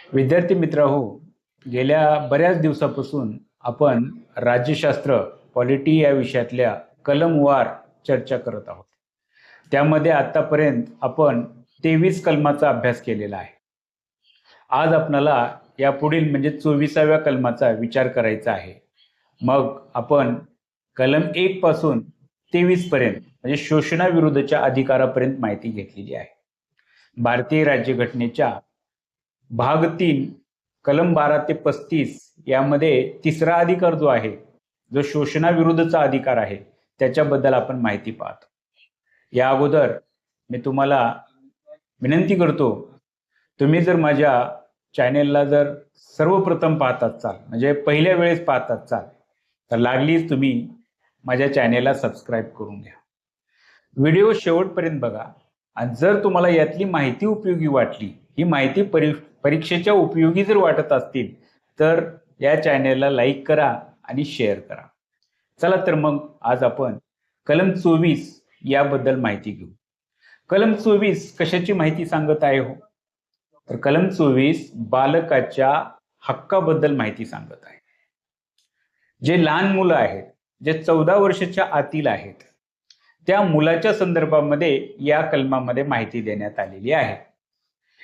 विद्यार्थी मित्र हो, गेल्या बऱ्याच दिवसापासून आपण राज्यशास्त्र पॉलिटी या विषयातल्या कलमवार चर्चा करत आहोत. त्यामध्ये आतापर्यंत आपण 23 कलमाचा अभ्यास केलेला आहे. आज आपल्याला या पुढील म्हणजे 24व्या कलमाचा विचार करायचा आहे. मग आपण कलम 1 पासून 23 पर्यंत म्हणजे शोषणाविरुद्धच्या अधिकारापर्यंत माहिती घेतलेली आहे. भारतीय राज्यघटनेच्या भाग 3 कलम 12 ते 35 यामध्ये तिसरा अधिकार जो आहे, जो शोषणाविरुद्धचा अधिकार आहे, त्याच्याबद्दल आपण माहिती पाहतो. या अगोदर मी तुम्हाला विनंती करतो, तुम्ही जर माझ्या चॅनेलला जर सर्वप्रथम पाहत असाल म्हणजे पहिल्या वेळेस पाहत असाल तर लागलीच तुम्ही माझ्या चॅनेलला सबस्क्राईब करून घ्या. व्हिडिओ शेवटपर्यंत बघा आणि जर तुम्हाला यातली माहिती उपयोगी वाटली, ही माहिती परीक्षेच्या उपयोगी जर वाटत असतील तर या चॅनेलला लाईक करा आणि शेअर करा. चला तर मग आज आपण कलम 24 याबद्दल माहिती घेऊ. कलम 24 कशाची माहिती सांगत आहे हो? तर कलम 24 बालकाच्या हक्काबद्दल माहिती सांगत आहे. जे लहान मुलं आहेत, जे 14 वर्षाच्या आतील आहेत, त्या मुलाच्या संदर्भामध्ये या कलमामध्ये माहिती देण्यात आलेली आहे.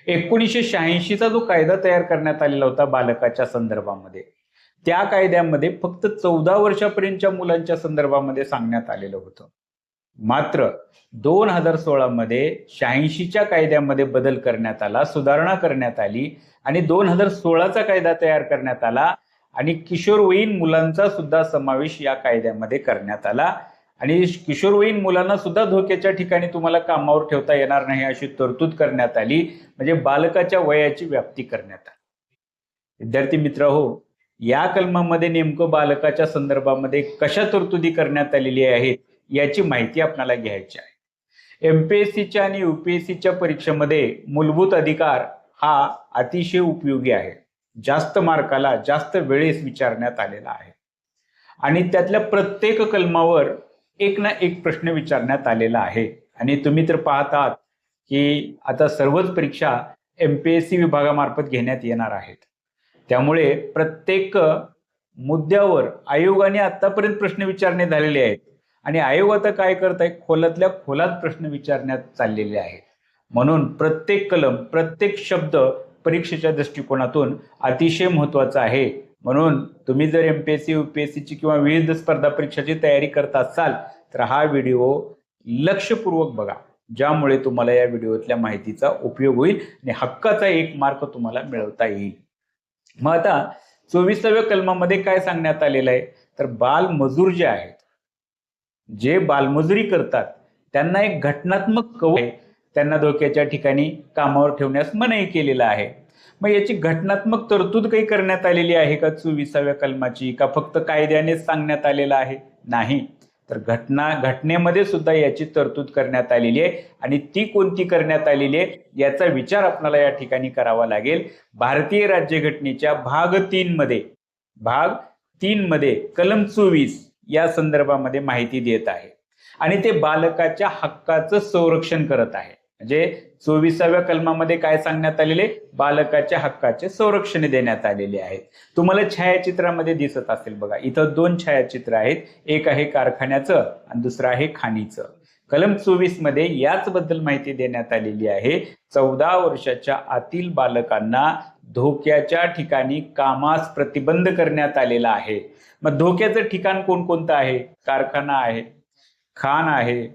1986चा जो कायदा तयार करण्यात आलेला होता बालकाच्या संदर्भामध्ये, त्या कायद्यामध्ये फक्त 14 वर्षापर्यंतच्या मुलांच्या संदर्भामध्ये सांगण्यात आलेलं होतं. मात्र 2016 मध्ये 86च्या कायद्यामध्ये बदल करण्यात आला, सुधारणा करण्यात आली आणि 2016चा कायदा तयार करण्यात आला आणि किशोरवयीन मुलांचा सुद्धा समावेश या कायद्यामध्ये करण्यात आला आणि किशोरवयीन मुलांना सुद्धा धोक्याच्या ठिकाणी तुम्हाला कामावर ठेवता येणार नाही अशी तरतूद करण्यात आली. म्हणजे बालकाच्या वयाची व्याप्ती करण्यात आली. विद्यार्थी मित्र हो, या कलमामध्ये नेमकं बालकाच्या संदर्भामध्ये कशा तरतुदी करण्यात आलेली आहेत याची माहिती आपल्याला घ्यायची आहे. एमपीएससीच्या आणि यूपीएससीच्या परीक्षेमध्ये मूलभूत अधिकार हा अतिशय उपयोगी आहे. जास्त मार्काला जास्त वेळेस विचारण्यात आलेला आहे आणि त्यातल्या प्रत्येक कलमावर एक ना एक प्रश्न विचारण्यात आलेला आहे. आणि तुम्ही तर पाहत आहात की आता सर्वच परीक्षा एमपीएससी विभागामार्फत घेण्यात येणार आहेत. त्यामुळे प्रत्येक मुद्द्यावर आयोगाने आतापर्यंत प्रश्न विचारणे झालेले आहेत आणि आयोग आता काय करत आहे, खोलातल्या खोलात प्रश्न विचारण्यात चाललेले आहेत. म्हणून प्रत्येक कलम, प्रत्येक शब्द परीक्षेच्या दृष्टिकोनातून अतिशय महत्वाचा आहे. म्हणून तुम्ही जर एमपीएससी यूपीएससीची किंवा विविध स्पर्धा परीक्षाची तयारी करत असाल तर हा व्हिडिओ लक्षपूर्वक बघा, ज्यामुळे तुम्हाला या व्हिडिओतल्या माहितीचा उपयोग होईल आणि हक्काचा 1 मार्क तुम्हाला मिळवता येईल. मग आता 24व्या कलमामध्ये काय सांगण्यात आलेलं आहे, तर बालमजूर जे आहेत, जे बालमजुरी करतात त्यांना एक घटनात्मक कवच, त्यांना धोक्याच्या ठिकाणी कामावर ठेवण्यास मनाई केलेलं आहे. मग याची घटनात्मक तरतूद काही करण्यात आलेली आहे का 24व्या कलमाची, का फक्त कायद्यानेच सांगण्यात आलेलं आहे? नाही, तर घटनेमध्ये सुद्धा याची तरतूद करण्यात आलेली आहे आणि ती कोणती करण्यात आलेली आहे याचा विचार आपल्याला या ठिकाणी करावा लागेल. भारतीय राज्यघटनेच्या भाग 3 मध्ये कलम 24 या संदर्भामध्ये माहिती देत आहे आणि ते बालकाच्या हक्काचं संरक्षण करत आहे. म्हणजे 24व्या कलमामध्ये काय सांगण्यात आलेले, बालकाच्या हक्काचे संरक्षण देण्यात आलेले आहे. तुम्हाला छायाचित्रामध्ये दिसत असेल बघा, इथं 2 छायाचित्र आहेत, एक आहे कारखान्याचं आणि दुसरं आहे खाणीचं. कलम 24 मध्ये याच बद्दल माहिती देण्यात आलेली आहे. 14 वर्षाच्या आतील बालकांना धोक्याच्या ठिकाणी कामास प्रतिबंध करण्यात आलेला आहे. मग धोक्याचं ठिकाण कोणकोणतं आहे? कारखाना आहे, खाण आहे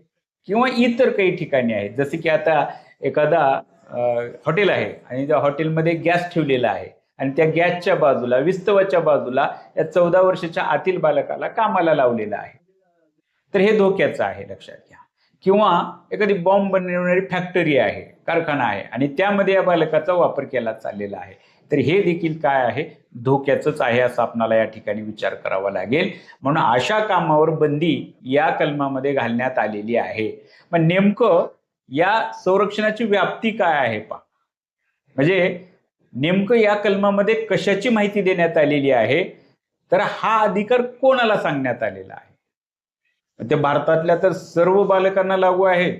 किंवा इतर काही ठिकाणी आहे. जसे की आता एखादा हॉटेल आहे आणि त्या हॉटेलमध्ये गॅस ठेवलेला आहे आणि त्या गॅसच्या बाजूला, विस्तवाच्या बाजूला या 14 वर्षाच्या आतील बालकाला कामाला लावलेलं आहे, तर हे धोक्याचं आहे, लक्षात घ्या. किंवा एखादी बॉम्ब बनवणारी फॅक्टरी आहे, कारखाना आहे आणि त्यामध्ये या बालकाचा वापर केला चाललेला आहे, तर हे देखील काय आहे, धोक्याचंच आहे असं आपल्याला या ठिकाणी विचार करावा लागेल. म्हणून अशा कामावर बंदी या कलमामध्ये घालण्यात आलेली आहे. मग नेमकं या संरक्षणाची व्याप्ती काय आहे पहा, म्हणजे नेमकं या कलमामध्ये कशाची माहिती देण्यात आलेली आहे, तर हा अधिकार कोणाला सांगण्यात आलेला आहे? ते भारतातल्या तर सर्व बालकांना लागू आहे.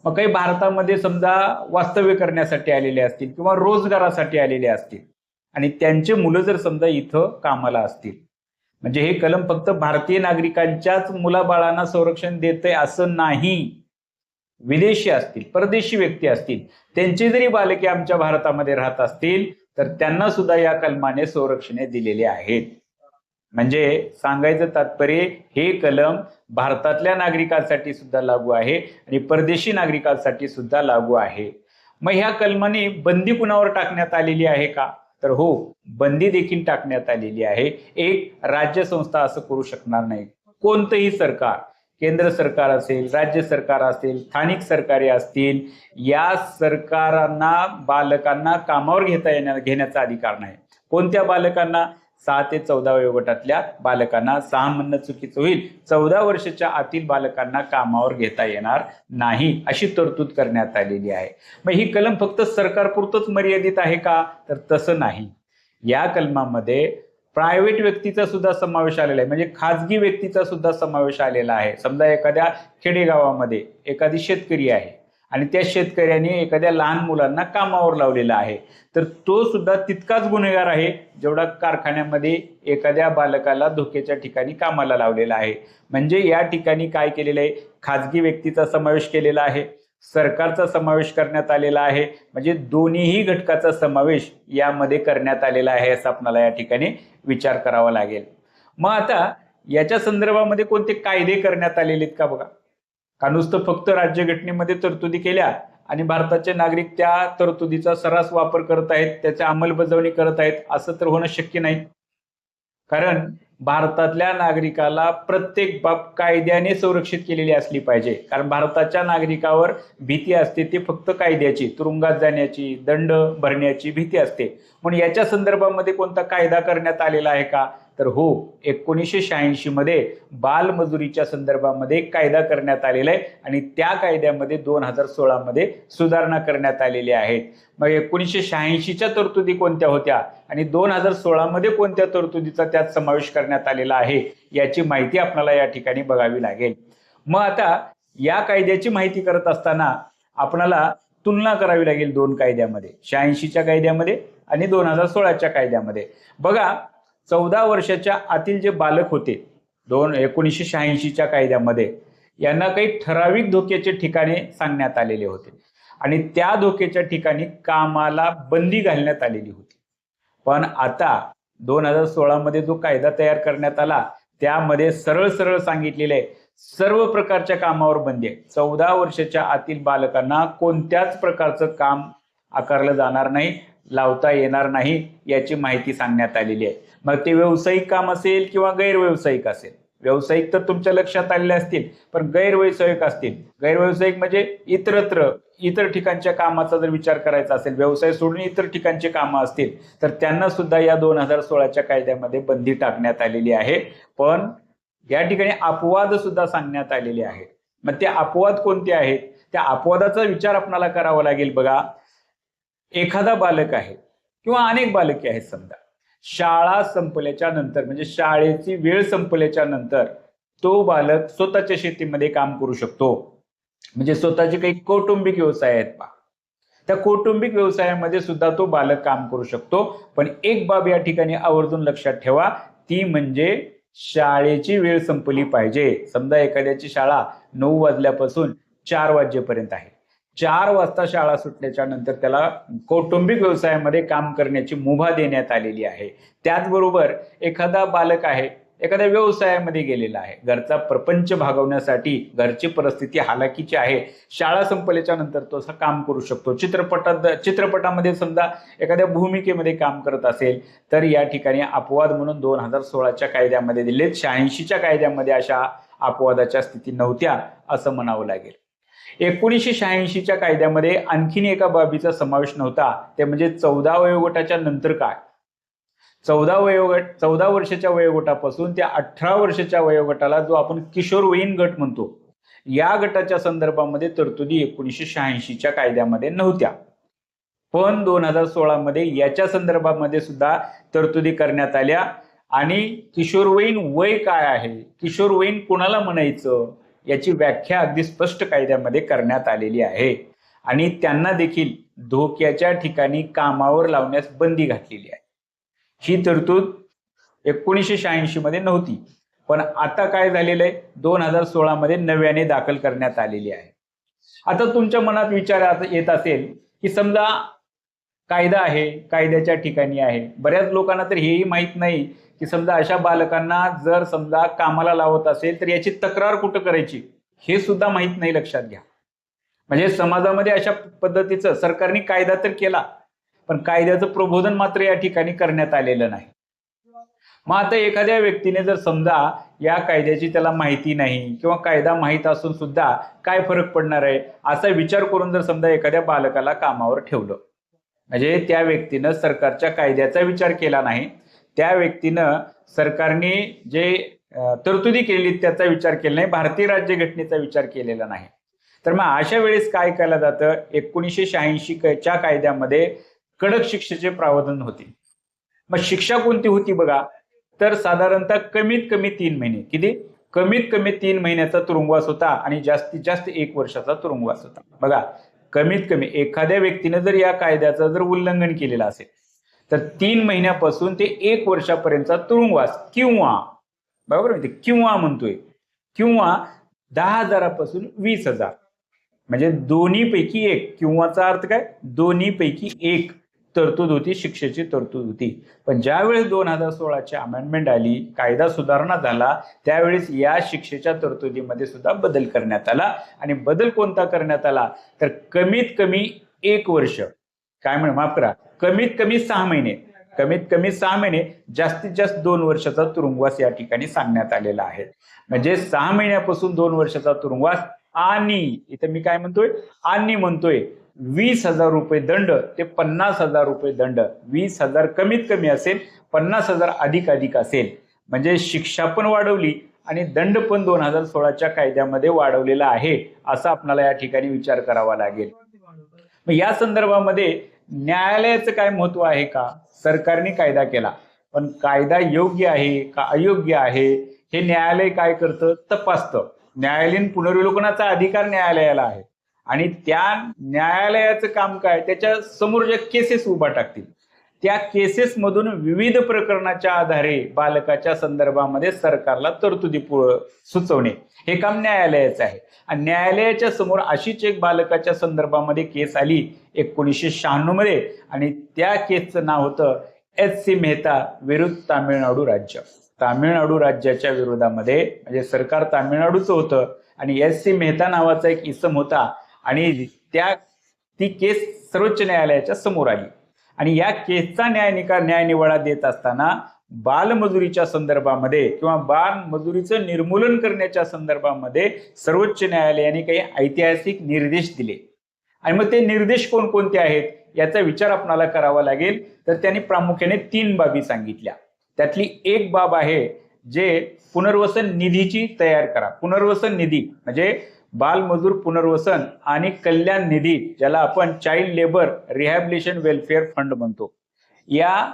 मग काही भारतामध्ये समजा वास्तव्य करण्यासाठी आलेले असतील किंवा रोजगारासाठी आलेले असतील आणि त्यांचे मुलं जर समजा इथं कामाला असतील, म्हणजे हे कलम फक्त भारतीय नागरिकांच्याच मुलाबाळांना संरक्षण देते असं नाही. विदेशी असतील, परदेशी व्यक्ती असतील, त्यांचे जरी बालके आमच्या भारतामध्ये राहत असतील तर त्यांना सुद्धा या कलमाने संरक्षणे दिलेले आहेत. म्हणजे सांगायचं तात्पर्य, हे कलम भारतातल्या नागरिकांसाठी सुद्धा लागू आहे आणि परदेशी नागरिकांसाठी सुद्धा लागू आहे. मग ह्या कलमाने बंदी कुणावर टाकण्यात आलेली आहे का? तर हो, बंदी देखील टाकण्यात आलेली आहे. एक राज्य संस्था असं करू शकणार नाही. कोणतंही सरकार, केंद्र सरकार असेल, राज्य सरकार असेल, स्थानिक सरकारे असतील, या सरकारांना बालकांना कामावर घेण्याचा अधिकार नाही. कोणत्या बालकांना? 6 ते 14 वयोगटातल्या बालकांना. 6 म्हणणं चुकीचं होईल, 14 वर्षाच्या आतील बालकांना कामावर घेता येणार नाही, अशी तरतूद करण्यात आलेली आहे. मग ही कलम फक्त सरकारपुरतच मर्यादित आहे का? तर तसं नाही. या कलमामध्ये प्रायव्हेट व्यक्तीचा सुद्धा समावेश आलेला आहे, म्हणजे खाजगी व्यक्तीचा सुद्धा समावेश आलेला आहे. समजा एखाद्या खेडेगावामध्ये एखादी शेतकरी आहे आणि त्या शेतकऱ्याने एखाद्या लहान मुलांना कामावर लावलेला आहे, तर तो सुद्धा तितकाच गुन्हेगार आहे जेवढा कारखान्यामध्ये एखाद्या बालकाला धोक्याच्या ठिकाणी कामाला लावलेला आहे. म्हणजे या ठिकाणी काय केलेलं आहे? खाजगी व्यक्तीचा समावेश केलेला आहे, सरकारचा समावेश करण्यात आलेला आहे. म्हणजे दोन्हीही घटकाचा समावेश यामध्ये करण्यात आलेला आहे, असं आपल्याला या ठिकाणी विचार करावा लागेल. मग आता याच्या संदर्भामध्ये कोणते कायदे करण्यात आलेले आहेत का बघा. का नुसतं फक्त राज्यघटनेमध्ये तरतुदी केल्या आणि भारताचे नागरिक त्या तरतुदीचा सर्रास वापर करत आहेत, त्याची अंमलबजावणी करत आहेत, असं तर होणं शक्य नाही. कारण भारतातल्या नागरिकाला प्रत्येक बाब कायद्याने संरक्षित केलेली असली पाहिजे. कारण भारताच्या नागरिकावर भीती असते ती फक्त कायद्याची, तुरुंगात जाण्याची, दंड भरण्याची भीती असते. म्हणून याच्या संदर्भामध्ये कोणता कायदा करण्यात आलेला आहे का? तर हो, 1986 मध्ये बालमजुरीच्या संदर्भामध्ये कायदा करण्यात आलेला आहे आणि त्या कायद्यामध्ये 2016 मध्ये सुधारणा करण्यात आलेली आहे. मग 1986च्या तरतुदी कोणत्या होत्या आणि 2016 मध्ये कोणत्या तरतुदीचा त्यात समावेश करण्यात आलेला आहे, याची माहिती आपल्याला या ठिकाणी बघावी लागेल. मग आता या कायद्याची माहिती करत असताना आपल्याला तुलना करावी लागेल दोन कायद्यामध्ये, 86च्या कायद्यामध्ये आणि 2016च्या कायद्यामध्ये. बघा, 14 वर्षाच्या आतील जे बालक होते 1986च्या कायद्यामध्ये, यांना काही ठराविक धोक्याचे ठिकाणे सांगण्यात आलेले होते आणि त्या धोक्याच्या ठिकाणी कामाला बंदी घालण्यात आलेली होती. पण आता 2016 मध्ये जो कायदा तयार करण्यात आला त्यामध्ये सरळ सरळ सांगितलेले आहे, सर्व प्रकारच्या कामावर बंदी आहे. 14 वर्षाच्या आतील बालकांना कोणत्याच प्रकारचं काम आकारलं जाणार नाही, लावता येणार नाही, याची माहिती सांगण्यात आलेली आहे. मग ते व्यावसायिक काम असेल किंवा गैरव्यावसायिक असेल. व्यावसायिक तर तुमच्या लक्षात आलेले असतील, पण गैरव्यावसायिक असतील. गैरव्यावसायिक म्हणजे इतर ठिकाणच्या कामाचा जर विचार करायचा असेल, व्यवसाय सोडून इतर ठिकाणचे कामं असतील, तर त्यांना सुद्धा या 2016च्या कायद्यामध्ये बंदी टाकण्यात आलेली आहे. पण या ठिकाणी अपवाद सुद्धा सांगण्यात आलेले आहेत. मग ते अपवाद कोणते आहेत? त्या अपवादाचा विचार आपल्याला करावा लागेल. बघा, एखादा बालक आहे किंवा अनेक बालके आहेत, समजा शाळा संपल्याच्या नंतर, म्हणजे शाळेची वेळ संपल्याच्या नंतर तो बालक स्वतःच्या शेतीमध्ये काम करू शकतो. म्हणजे स्वतःचे काही कौटुंबिक व्यवसाय आहेत पहा, त्या कौटुंबिक व्यवसायामध्ये सुद्धा तो बालक काम करू शकतो. पण एक बाब या ठिकाणी आवर्जून लक्षात ठेवा, ती म्हणजे शाळेची वेळ संपली पाहिजे. समजा एखाद्याची शाळा 9 वाजल्यापासून 4 वाजेपर्यंत आहे. 4 वाजता शाळा सुटल्याच्या नंतर त्याला कौटुंबिक व्यवसायामध्ये काम करण्याची मुभा देण्यात आलेली आहे. त्याचबरोबर एखादा बालक आहे, एखाद्या व्यवसायामध्ये गेलेला आहे, घरचा प्रपंच भागवण्यासाठी, घरची परिस्थिती हालाकीची आहे, शाळा संपल्याच्या नंतर तो असं काम करू शकतो. चित्रपटामध्ये समजा एखाद्या भूमिकेमध्ये काम करत असेल तर या ठिकाणी अपवाद म्हणून 2016च्या कायद्यामध्ये दिले. 86च्या कायद्यामध्ये अशा अपवादाच्या स्थिती नव्हत्या असं म्हणावं लागेल. 1986च्या कायद्यामध्ये आणखीन एका बाबीचा समावेश नव्हता, ते म्हणजे 14 वयोगटाच्या नंतर काय. 14 वर्षाच्या वयोगटापासून त्या 18 वर्षाच्या वयोगटाला जो आपण किशोरवयीन गट म्हणतो, या गटाच्या संदर्भामध्ये तरतुदी 1986च्या कायद्यामध्ये नव्हत्या. पण 2016 मध्ये याच्या संदर्भामध्ये सुद्धा तरतुदी करण्यात आल्या. आणि किशोरवयीन वय काय आहे, किशोरवयीन कोणाला म्हणायचं, याची व्याख्या अगदी स्पष्ट कायद्यामध्ये करण्यात आलेली आहे आणि त्यांना देखील धोक्याच्या ठिकाणी कामावर लावण्यास बंदी घातलेली आहे. ही तरतूद 1986 मध्ये नव्हती, पण आता काय झालेलं आहे, 2016 मध्ये नव्याने दाखल करण्यात आलेली आहे. आता तुमच्या मनात विचार येत असेल की समजा कायदा आहे, कायद्याच्या ठिकाणी आहे, बऱ्याच लोकांना तर हेही माहीत नाही की समजा अशा बालकांना जर समजा कामाला लावत असेल तर याची तक्रार कुठं करायची हे सुद्धा माहीत नाही. लक्षात घ्या, म्हणजे समाजामध्ये अशा पद्धतीचं सरकारने कायदा तर केला, पण कायद्याचं प्रबोधन मात्र या ठिकाणी करण्यात आलेलं नाही. मग आता एखाद्या व्यक्तीने जर समजा या कायद्याची त्याला माहिती नाही किंवा कायदा माहीत असून सुद्धा काय फरक पडणार आहे असा विचार करून जर समजा एखाद्या बालकाला कामावर ठेवलं, म्हणजे त्या व्यक्तीनं सरकारच्या कायद्याचा विचार केला नाही, त्या व्यक्तीनं सरकारने जे तरतुदी केली त्याचा विचार केला नाही, भारतीय राज्यघटनेचा विचार केलेला नाही, तर मग अशा वेळेस काय केलं जातं, 1986च्या कायद्यामध्ये कडक शिक्षेचे प्रावधान होते. मग शिक्षा कोणती होती बघा, तर साधारणतः कमीत कमी 3 महिने, किती, कमीत कमी 3 महिन्याचा तुरुंगवास होता आणि जास्तीत जास्त 1 वर्षाचा तुरुंगवास होता. बघा, कमीत कमी एखाद्या व्यक्तीने जर या कायद्याचं जर उल्लंघन केलेलं असेल तर 3 महिन्यापासून ते 1 वर्षापर्यंतचा तुरुंगवास किंवा, बरोबर, किंवा म्हणतोय, किंवा 10,000 पासून 20,000, म्हणजे दोन्हीपैकी एक. किंवाचा अर्थ काय, दोन्हीपैकी एक तरतूद होती, शिक्षेची तरतूद होती. पण ज्यावेळेस 2016ची अमेंडमेंट आली, कायदा सुधारणा झाला, त्यावेळेस या शिक्षेच्या तरतुदीमध्ये सुद्धा बदल करण्यात आला. आणि बदल कोणता करण्यात आला, तर कमीत कमी 1 वर्ष, काय म्हणे, माफ करा, कमीत कमी 6 महिने, कमीत कमी 6 महिने, जास्तीत जास्त 2 वर्षाचा तुरुंगवास या ठिकाणी सांगण्यात आलेला आहे. म्हणजे 6 महिन्यापासून 2 वर्षाचा तुरुंगवास आणि इथे मी काय म्हणतोय, आणि म्हणतोय 20,000 रुपये दंड ते 50,000 रुपये दंड. 20,000 कमीत कमी असेल, 50,000 अधिक असेल. म्हणजे शिक्षा पण वाढवली आणि दंड पण 2016च्या कायद्यामध्ये वाढवलेला आहे, असा आपल्याला या ठिकाणी विचार करावा लागेल. मग या संदर्भामध्ये न्यायालयाचं काय महत्व आहे का, सरकारने कायदा केला, पण कायदा योग्य आहे का अयोग्य आहे हे न्यायालय काय करतं, तपासतं. न्यायालयीन पुनर्विलोकनाचा अधिकार न्यायालयाला आहे आणि त्या न्यायालयाचं काम काय, त्याच्या समोर ज्या केसेस उभा टाकतील त्या केसेस मधून विविध प्रकरणाच्या आधारे बालकाच्या संदर्भामध्ये सरकारला तरतुदी सुचवणे हे काम न्यायालयाचं आहे. आणि न्यायालयाच्या समोर अशीच एक बालकाच्या संदर्भामध्ये केस आली 1996 मध्ये आणि त्या केसचं नाव होतं एच.सी. मेहता विरुद्ध तामिळनाडू राज्य. तामिळनाडू राज्याच्या विरोधामध्ये, म्हणजे सरकार तामिळनाडूचं होतं आणि एच.सी. मेहता नावाचा एक इसम होता आणि ती केस सर्वोच्च न्यायालयाच्या समोर आली आणि या केसचा न्यायनिवाडा देत असताना बालमजुरीच्या संदर्भामध्ये किंवा बालमजुरीचं निर्मूलन करण्याच्या संदर्भामध्ये सर्वोच्च न्यायालयाने काही ऐतिहासिक निर्देश दिले. आणि मग ते निर्देश कोणकोणते आहेत याचा विचार आपल्याला करावा लागेल. तर त्यांनी प्रामुख्याने 3 बाबी सांगितल्या. त्यातली एक बाब आहे जे पुनर्वसन निधीची तयार करा. पुनर्वसन निधी म्हणजे बालमजूर पुनर्वसन आणि कल्याण निधी, ज्याला आपण child labour rehabilitation welfare fund म्हणतो, या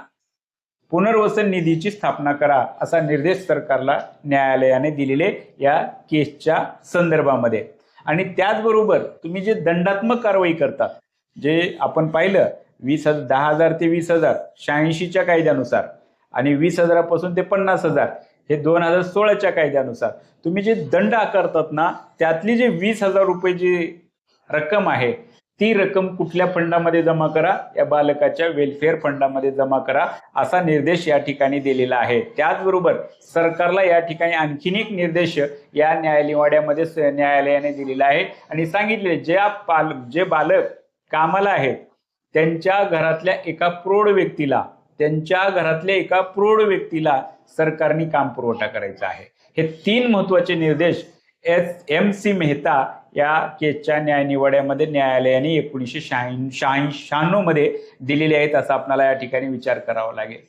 पुनर्वसन निधीची स्थापना करा असा निर्देश सरकारला न्यायालयाने दिलेले या केसच्या संदर्भामध्ये. आणि त्याचबरोबर तुम्ही जे दंडात्मक कारवाई करतात, जे आपण पाहिलं 10,000 ते 20,000 86च्या कायद्यानुसार आणि 20,000 पासून ते 50,000 हे 2016च्या कायद्यानुसार तुम्ही जे दंड आकारतात ना, त्यातली जे 20,000 रुपये जी रक्कम आहे ती रक्कम कुठल्या फंडामध्ये जमा करा, या बालकाच्या वेलफेअर फंडामध्ये जमा करा असा निर्देश या ठिकाणी दिलेला आहे. त्याचबरोबर सरकारला या ठिकाणी आणखीन एक निर्देश या न्यायालयामध्ये न्यायालयाने दिलेला आहे आणि सांगितले जे बालक कामाला आहेत त्यांच्या घरातल्या एका प्रौढ व्यक्तीला सरकारने काम पुरवठा करायचा आहे. हे 3 महत्वाचे निर्देश एच.सी. मेहता या केसच्या न्यायनिवाड्यामध्ये न्यायालयाने 1996 मध्ये दिलेले आहेत असा आपल्याला या ठिकाणी विचार करावा लागेल.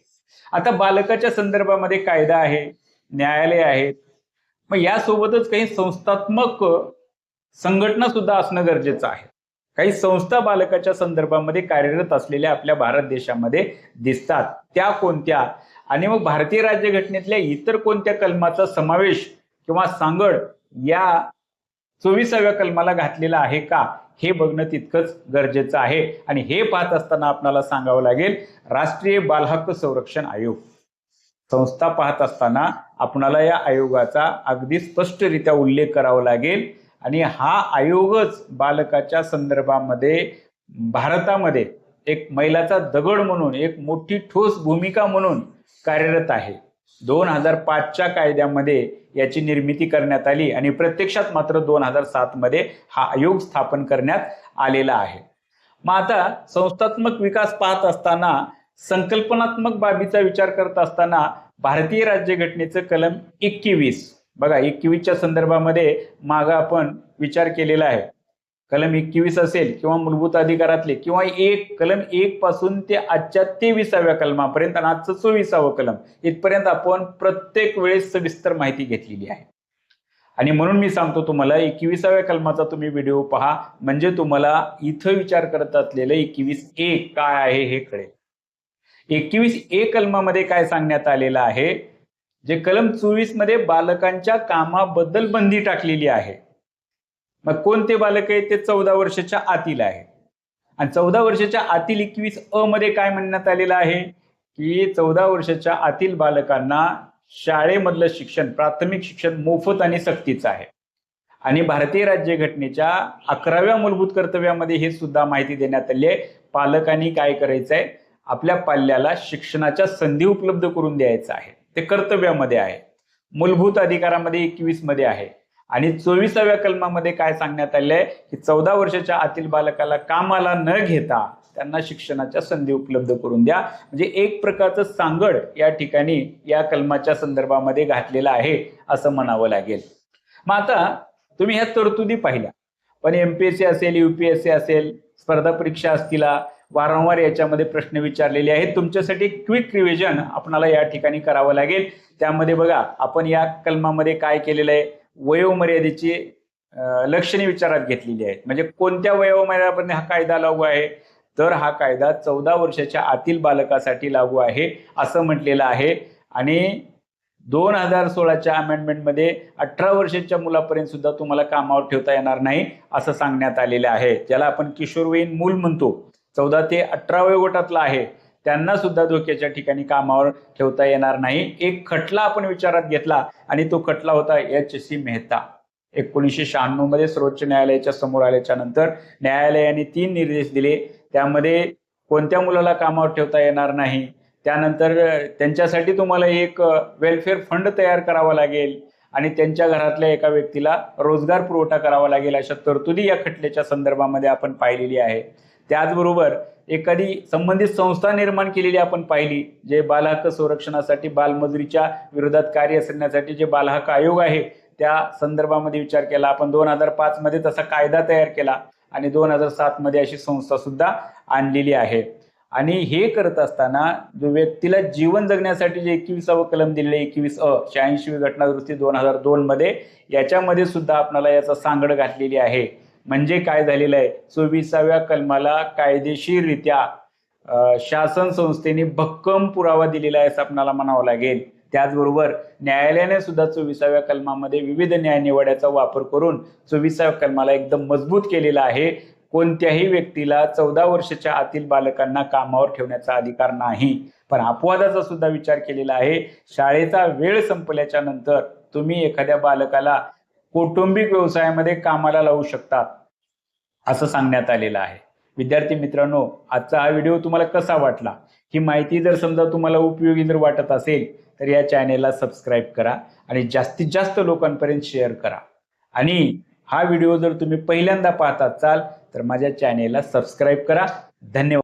आता बालकाच्या संदर्भामध्ये कायदा आहे, न्यायालय आहे, मग यासोबतच काही संस्थात्मक संघटना सुद्धा असणं गरजेचं आहे. काही संस्था बालकाच्या संदर्भामध्ये कार्यरत असलेल्या आपल्या भारत देशामध्ये दिसतात, त्या कोणत्या, आणि मग भारतीय राज्यघटनेतल्या इतर कोणत्या कलमाचा समावेश किंवा सांगड या 24व्या कलमाला घातलेला आहे का हे बघणं तितकंच गरजेचं आहे। आणि हे पाहत असताना आपल्याला सांगावं लागेल, राष्ट्रीय बालहक्क संरक्षण आयोग संस्था पाहत असताना आपणाला या आयोगाचा अगदी स्पष्टरित्या उल्लेख करावा लागेल। आणि हा आयोगच बालकाच्या संदर्भामध्ये भारतामध्ये एक मैलाचा दगड म्हणून, एक मोठी ठोस भूमिका म्हणून कार्यरत आहे। 2005च्या कायद्यामध्ये याची निर्मिती करण्यात आली आणि प्रत्यक्षात मात्र 2007 मध्ये हा आयोग स्थापन करण्यात आलेला आहे। मग आता संस्थात्मक विकास पाहत असताना, संकल्पनात्मक बाबीचा विचार करत असताना भारतीय राज्यघटनेचं कलम 21 बघा, 21च्या संदर्भामध्ये मागे आपण विचार केलेला आहे। कलम 21 असेल किंवा मूलभूत अधिकारातले किंवा कलम 1 पासून ते आजच्या 23व्या कलमापर्यंत आणि आजचं 24वं कलम इथपर्यंत आपण प्रत्येक वेळेस सविस्तर माहिती घेतलेली आहे। आणि म्हणून मी सांगतो तुम्हाला 21व्या कलमाचा तुम्ही व्हिडिओ पहा, म्हणजे तुम्हाला इथं विचार करत असलेलं 21(1) काय आहे हे कळेल। 21(1) कलमामध्ये काय सांगण्यात आलेलं आहे, जे कलम 24 मध्ये बालकांच्या कामाबद्दल बंदी टाकलेली आहे। मग कोणते बालक आहे ते 14 वर्षाच्या आतील आहे। आणि 14 वर्षाच्या आतील 21(अ) मध्ये काय म्हणण्यात आलेलं आहे की 14 वर्षाच्या आतील बालकांना शाळेमधलं शिक्षण, प्राथमिक शिक्षण मोफत आणि सक्तीचं आहे। आणि भारतीय राज्यघटनेच्या 11व्या मूलभूत कर्तव्यामध्ये हे सुद्धा माहिती देण्यात आली आहे, पालकांनी काय करायचंय, आपल्या पाल्याला शिक्षणाच्या संधी उपलब्ध करून द्यायचं आहे। ते कर्तव्यामध्ये आहे, मूलभूत अधिकारामध्ये 21 मध्ये आहे। आणि 24व्या कलमामध्ये काय सांगण्यात आले आहे की 14 वर्षाच्या आतील बालकाला कामाला न घेता त्यांना शिक्षणाच्या संधी उपलब्ध करून द्या। म्हणजे एक प्रकारचं सांगड या ठिकाणी या कलमाच्या संदर्भामध्ये घातलेलं आहे असं म्हणावं लागेल। मग आता तुम्ही ह्या तरतुदी पाहिल्या, पण MPSC असेल, UPSC असेल, स्पर्धा परीक्षा असतील, वारंवार याच्यामध्ये प्रश्न विचारलेले आहेत। तुमच्यासाठी क्विक रिव्हिजन आपल्याला या ठिकाणी करावं लागेल। त्यामध्ये बघा, आपण या कलमामध्ये काय केलेलं आहे, वयोमर्यादेची लक्षणे विचारात घेतलेली आहेत। म्हणजे कोणत्या वयोमर्यादेपर्यंत हा कायदा लागू आहे, तर हा कायदा 14 वर्षाच्या आतील बालकासाठी लागू आहे असं म्हटलेलं आहे। आणि 2016च्या अमेंडमेंटमध्ये 18 वर्षाच्या मुलापर्यंत सुद्धा तुम्हाला कामावर ठेवता येणार नाही असं सांगण्यात आलेलं आहे, ज्याला आपण किशोरवयीन मूल म्हणतो। 14 ते 18 वयोगटातला आहे, त्यांना सुद्धा धोक्याच्या ठिकाणी कामावर ठेवता येणार नाही। एक खटला आपण विचारात घेतला आणि तो खटला होता HC मेहता। 1996 मध्ये सर्वोच्च न्यायालयाच्या समोर आल्याच्या नंतर न्यायालयाने 3 निर्देश दिले, त्यामध्ये कोणत्या मुलाला कामावर ठेवता येणार नाही, त्यानंतर त्यांच्यासाठी तुम्हाला एक वेलफेअर फंड तयार करावा लागेल आणि त्यांच्या घरातल्या एका व्यक्तीला रोजगार पुरवठा करावा लागेल, अशा तरतुदी या खटल्याच्या संदर्भामध्ये आपण पाहिलेली आहे। त्याचबरोबर एखादी संबंधित संस्था निर्माण केलेली आपण पाहिली, जे बालहक्क संरक्षणासाठी, बालमजुरीच्या विरोधात कार्य करण्यासाठी जे बालहक्क आयोग आहे त्या संदर्भामध्ये विचार केला आपण। 2005 मध्ये तसा कायदा तयार केला आणि 2007 मध्ये अशी संस्था सुद्धा आणलेली आहे। आणि हे करत असताना जो व्यक्तीला जीवन जगण्यासाठी जे 21वं कलम दिलेले 21(अ), 86वी घटना दुरुस्ती 2002 मध्ये, याच्यामध्ये सुद्धा आपल्याला याचा सांगड घातलेली आहे। म्हणजे काय झालेलं आहे, 24व्या कलमाला कायदेशीररित्या शासन संस्थेने भक्कम पुरावा दिलेला आहे असं आपल्याला म्हणावं लागेल। त्याचबरोबर न्यायालयाने सुद्धा 24व्या कलमामध्ये विविध न्यायनिवाड्याचा वापर करून 24व्या कलमाला एकदम मजबूत केलेला आहे। कोणत्याही व्यक्तीला 14 वर्षाच्या आतील बालकांना कामावर ठेवण्याचा अधिकार नाही। पण अपवादाचा सुद्धा विचार केलेला आहे, शाळेचा वेळ संपल्याच्या नंतर तुम्ही एखाद्या बालकाला कौटुंबिक व्यवसायामध्ये कामाला लावू शकता असं सांगण्यात आलेलं आहे। विद्यार्थी मित्रांनो, आजचा हा व्हिडिओ तुम्हाला कसा वाटला, ही माहिती जर समजा तुम्हाला उपयोगी जर वाटत असेल तर या चॅनेलला सबस्क्राईब करा आणि जास्तीत जास्त लोकांपर्यंत शेअर करा। आणि हा व्हिडिओ जर तुम्ही पहिल्यांदा पाहत असाल तर माझ्या चॅनेलला सबस्क्राईब करा। धन्यवाद।